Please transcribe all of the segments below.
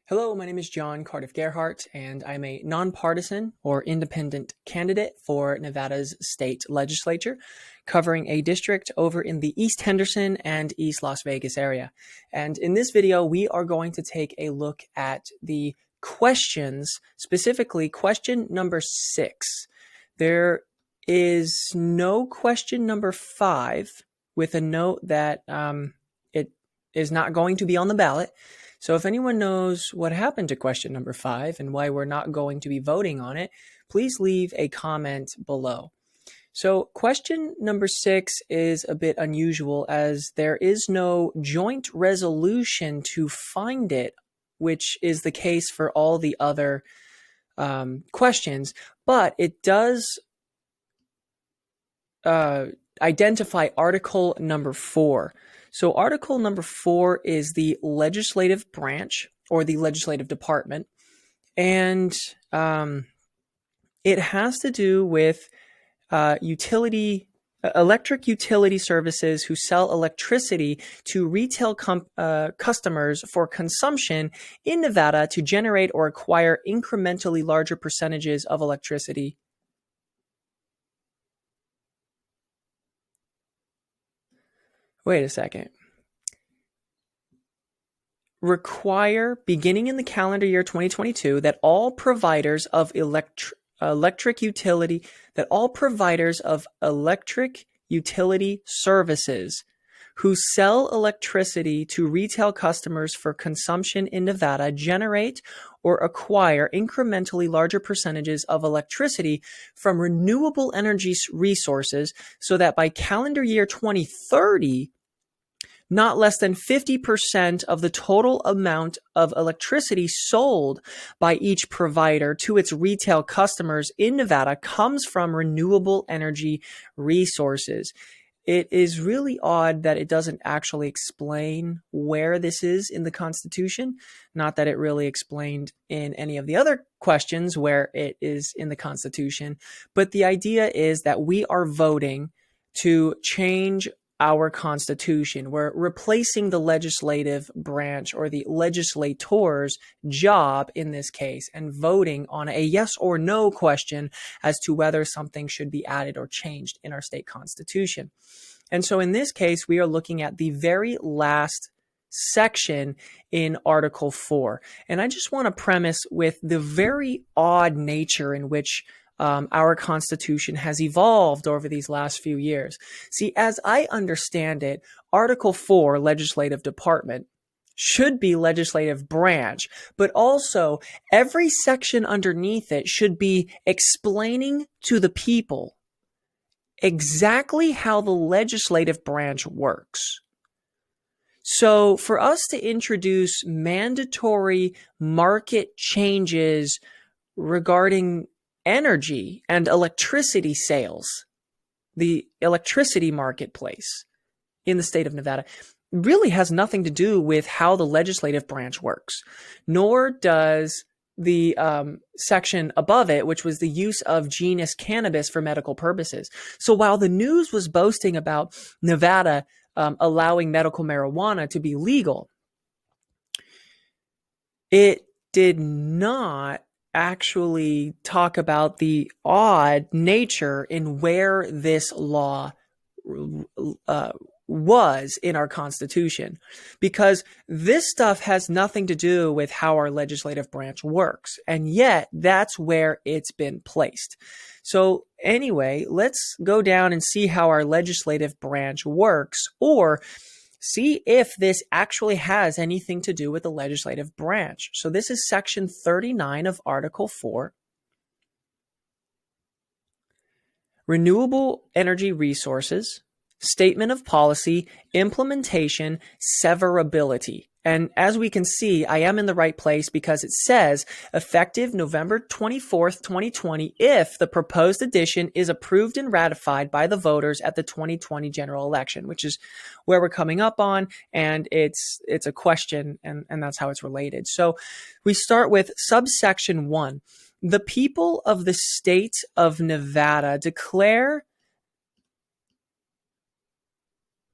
Hello, my name is John Cardiff Gerhardt, and I'm a nonpartisan or independent candidate for Nevada's state legislature, covering a district over in the East Henderson and East Las Vegas area. And in this video, we are going to take a look at the questions, specifically question number 6. There is no question number 5, with a note that it is not going to be on the ballot. So if anyone knows what happened to question number 5 and why we're not going to be voting on it, please leave a comment below. So question number 6 is a bit unusual as there is no joint resolution to find it, which is the case for all the other questions, but it does identify article number 4. So article number 4 is the legislative branch or the legislative department, and it has to do with electric utility services who sell electricity to retail customers for consumption in Nevada to generate or acquire incrementally larger percentages of electricity. Wait a second. Require, beginning in the calendar year 2022, that all providers of electric utility services who sell electricity to retail customers for consumption in Nevada generate or acquire incrementally larger percentages of electricity from renewable energy resources so that by calendar year 2030, not less than 50% of the total amount of electricity sold by each provider to its retail customers in Nevada comes from renewable energy resources. It is really odd that it doesn't actually explain where this is in the Constitution. Not that it really explained in any of the other questions where it is in the Constitution, but the idea is that we are voting to change our Constitution. We're replacing the legislative branch or the legislator's job in this case and voting on a yes or no question as to whether something should be added or changed in our state constitution. And so in this case, we are looking at the very last section in Article 4. And I just want to premise with the very odd nature in which our Constitution has evolved over these last few years. See, as I understand it, Article 4, Legislative Department, should be legislative branch, but also every section underneath it should be explaining to the people exactly how the legislative branch works. So for us to introduce mandatory market changes regarding energy and electricity sales, the electricity marketplace in the state of Nevada, really has nothing to do with how the legislative branch works, nor does the section above it, which was the use of genus cannabis for medical purposes. So while the news was boasting about Nevada allowing medical marijuana to be legal, it did not actually talk about the odd nature in where this law was in our Constitution, because this stuff has nothing to do with how our legislative branch works, and yet that's where it's been placed. So anyway, let's go down and see how our legislative branch works, or see if this actually has anything to do with the legislative branch. So this is section 39 of Article 4. Renewable energy resources, statement of policy, implementation, severability. And as we can see, I am in the right place because it says effective November 24th, 2020, if the proposed addition is approved and ratified by the voters at the 2020 general election, which is where we're coming up on. And it's a question, and that's how it's related. So we start with subsection 1. The people of the state of Nevada declare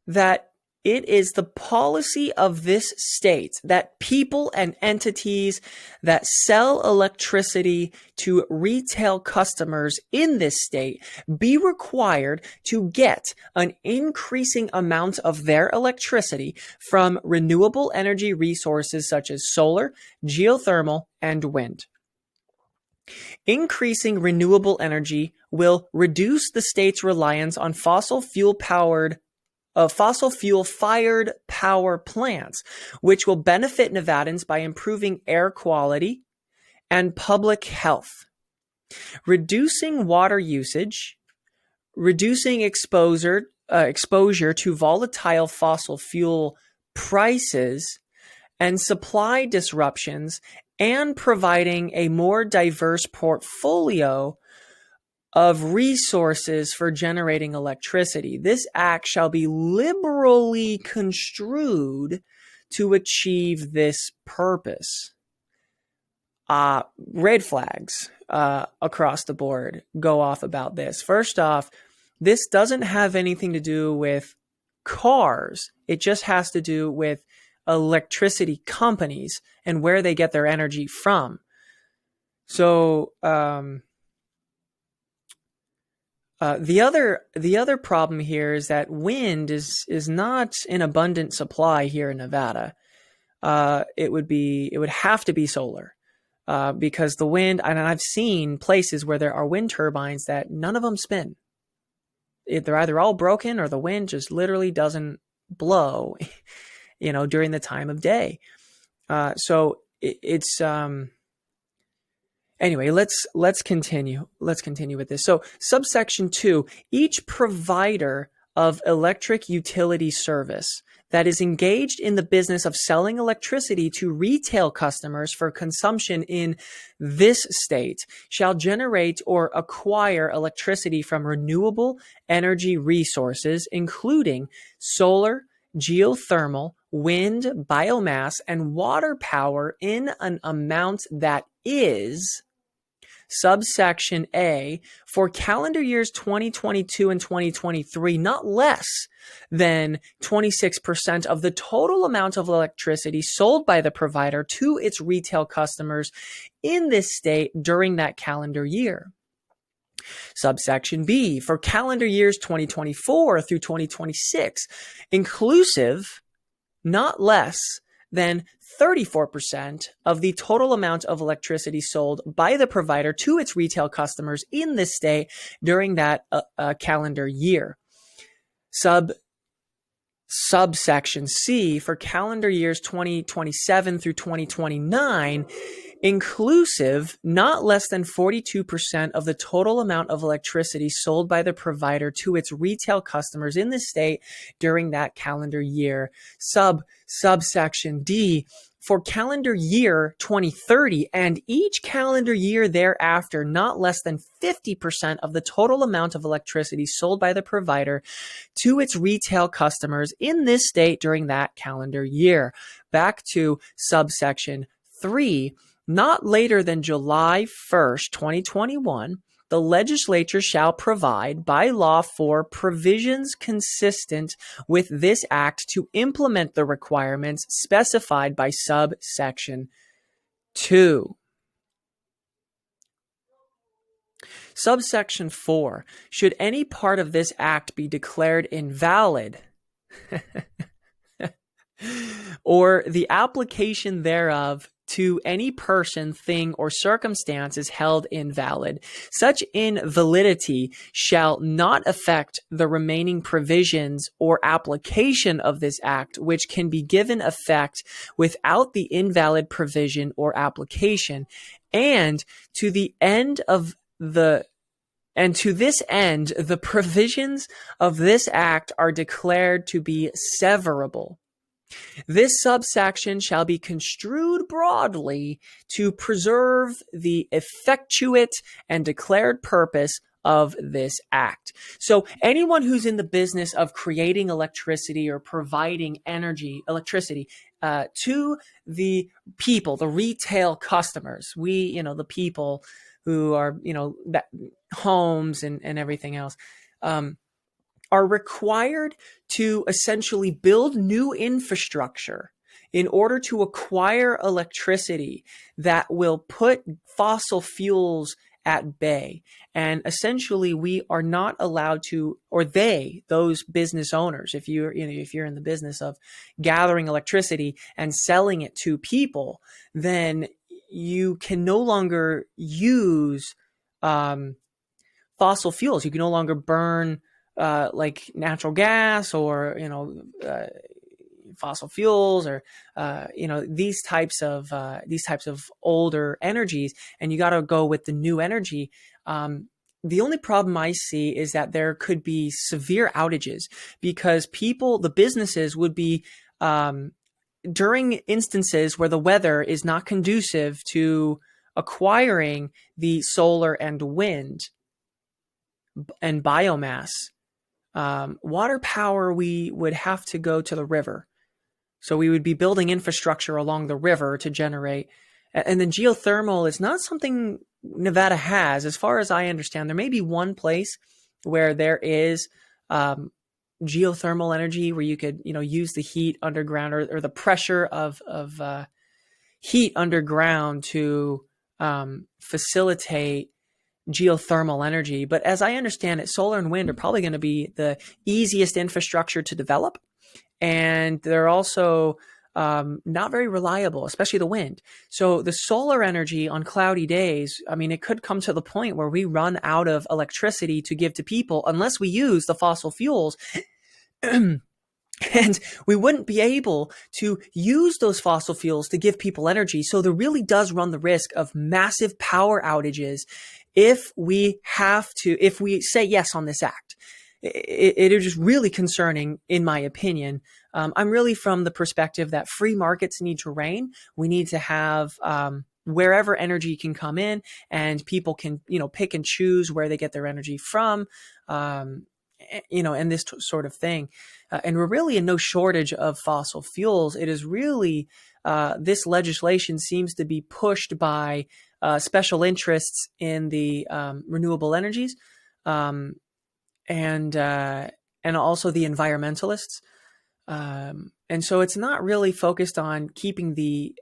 that It is the policy of this state that people and entities that sell electricity to retail customers in this state be required to get an increasing amount of their electricity from renewable energy resources such as solar, geothermal, and wind. Increasing renewable energy will reduce the state's reliance on fossil fuel-fired power plants, which will benefit Nevadans by improving air quality and public health. Reducing water usage, reducing exposure to volatile fossil fuel prices and supply disruptions, and providing a more diverse portfolio of resources for generating electricity. This act shall be liberally construed to achieve this purpose. Red flags across the board go off about this. First off, this doesn't have anything to do with cars. It just has to do with electricity companies and where they get their energy from. So the other problem here is that wind is not in abundant supply here in Nevada. It would have to be solar because the wind, and I've seen places where there are wind turbines that none of them spin. They're either all broken or the wind just literally doesn't blow, during the time of day. Anyway, let's continue. Let's continue with this. So subsection 2, each provider of electric utility service that is engaged in the business of selling electricity to retail customers for consumption in this state shall generate or acquire electricity from renewable energy resources, including solar, geothermal, wind, biomass, and water power in an amount that is, subsection A, for calendar years 2022 and 2023, not less than 26% of the total amount of electricity sold by the provider to its retail customers in this state during that calendar year. Subsection B, for calendar years 2024 through 2026, inclusive, not less than 34% of the total amount of electricity sold by the provider to its retail customers in this state during that calendar year. Subsection C, for calendar years 2027 through 2029, inclusive, not less than 42% of the total amount of electricity sold by the provider to its retail customers in the state during that calendar year. Subsection D, for calendar year 2030 and each calendar year thereafter, not less than 50% of the total amount of electricity sold by the provider to its retail customers in this state during that calendar year. Back to subsection 3, not later than July 1st, 2021, the legislature shall provide by law for provisions consistent with this act to implement the requirements specified by subsection 2. Subsection 4, should any part of this act be declared invalid or the application thereof to any person, thing, or circumstance is held invalid, such invalidity shall not affect the remaining provisions or application of this act, which can be given effect without the invalid provision or application, and to this end, the provisions of this act are declared to be severable. This subsection shall be construed broadly to preserve the effectuate and declared purpose of this act. So anyone who's in the business of creating electricity or providing electricity to the people, the retail customers, the people who are, that homes and everything else, are required to essentially build new infrastructure in order to acquire electricity that will put fossil fuels at bay. And essentially, we are not allowed to, or those business owners, if you're in the business of gathering electricity and selling it to people, then you can no longer use fossil fuels. You can no longer burn like natural gas or fossil fuels or these types of older energies, and you got to go with the new energy. The only problem I see is that there could be severe outages because the businesses would be during instances where the weather is not conducive to acquiring the solar and wind and biomass. Water power, we would have to go to the river. So we would be building infrastructure along the river to generate. And then geothermal is not something Nevada has. As far as I understand, there may be one place where there is geothermal energy where you could, use the heat underground or the pressure of heat underground to facilitate geothermal energy. But as I understand it, solar and wind are probably going to be the easiest infrastructure to develop. And they're also not very reliable, especially the wind. So the solar energy on cloudy days, it could come to the point where we run out of electricity to give to people unless we use the fossil fuels. And we wouldn't be able to use those fossil fuels to give people energy. So there really does run the risk of massive power outages if we say yes on this act. It is just really concerning, in my opinion. I'm really from the perspective that free markets need to reign. We need to have wherever energy can come in, and people can, pick and choose where they get their energy from, and this sort of thing. And we're really in no shortage of fossil fuels. It is really this legislation seems to be pushed by special interests in the renewable energies. And also the environmentalists. And so it's not really focused on keeping the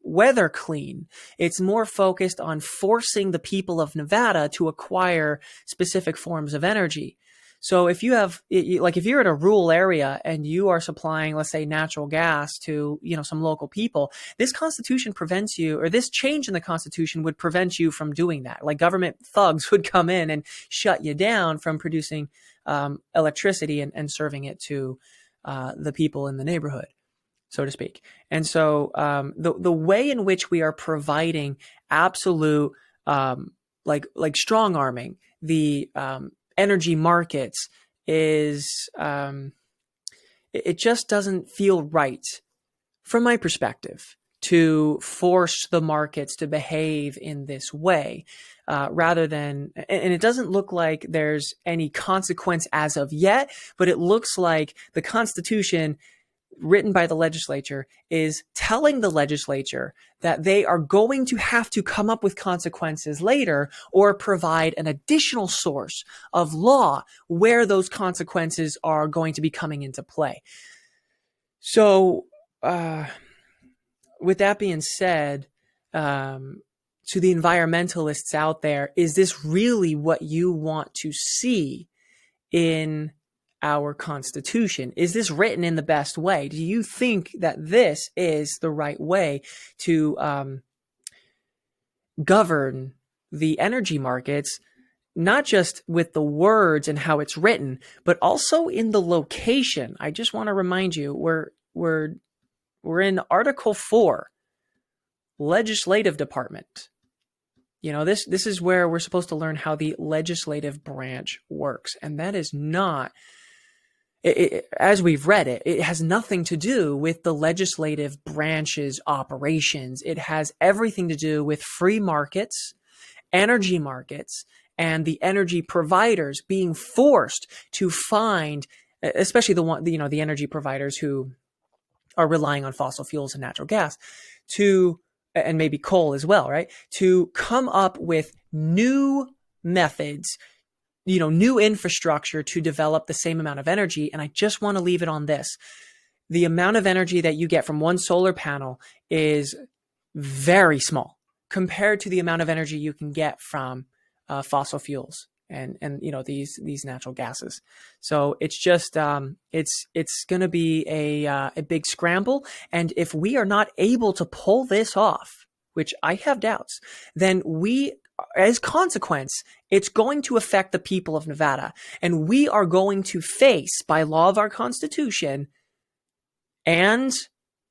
weather clean. It's more focused on forcing the people of Nevada to acquire specific forms of energy. So if you're in a rural area and you are supplying, let's say, natural gas to, some local people, this constitution prevents you, or this change in the constitution would prevent you from doing that. Like government thugs would come in and shut you down from producing electricity and serving it to the people in the neighborhood, so to speak. And so the way in which we are providing absolute like strong arming the energy markets is it just doesn't feel right from my perspective to force the markets to behave in this way rather than, and it doesn't look like there's any consequence as of yet, but it looks like the Constitution written by the legislature is telling the legislature that they are going to have to come up with consequences later or provide an additional source of law where those consequences are going to be coming into play. So, with that being said, to the environmentalists out there, is this really what you want to see in our Constitution? Is this written in the best way? Do you think that this is the right way to govern the energy markets, not just with the words and how it's written, but also in the location? I just want to remind you, we're in Article 4, Legislative Department. This is where we're supposed to learn how the legislative branch works, and that is not. As we've read it, it has nothing to do with the legislative branch's operations. It has everything to do with free markets, energy markets, and the energy providers being forced to find, especially the energy providers who are relying on fossil fuels and natural gas, and maybe coal as well, right? To come up with new methods new infrastructure to develop the same amount of energy. And I just want to leave it on this. The amount of energy that you get from one solar panel is very small compared to the amount of energy you can get from fossil fuels and these natural gases. So it's just it's going to be a big scramble. And if we are not able to pull this off, which I have doubts, then as consequence, it's going to affect the people of Nevada. And we are going to face, by law of our Constitution, and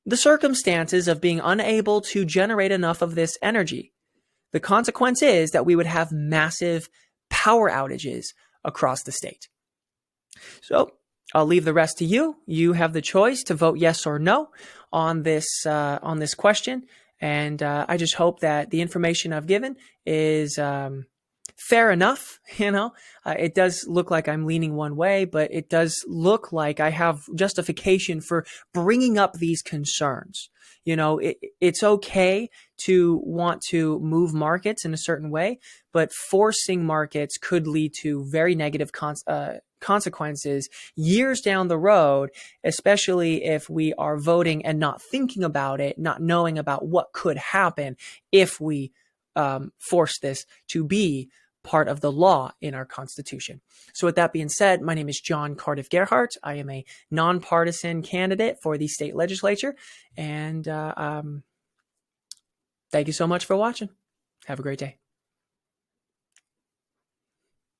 the circumstances of being unable to generate enough of this energy. The consequence is that we would have massive power outages across the state. So I'll leave the rest to you. You have the choice to vote yes or no on this question. And I just hope that the information I've given is fair enough. It does look like I'm leaning one way, but it does look like I have justification for bringing up these concerns. It's okay to want to move markets in a certain way, but forcing markets could lead to very negative consequences years down the road, especially if we are voting and not thinking about it, not knowing about what could happen if we force this to be part of the law in our Constitution. So with that being said, my name is John Cardiff Gerhardt. I am a nonpartisan candidate for the state legislature. And thank you so much for watching. Have a great day.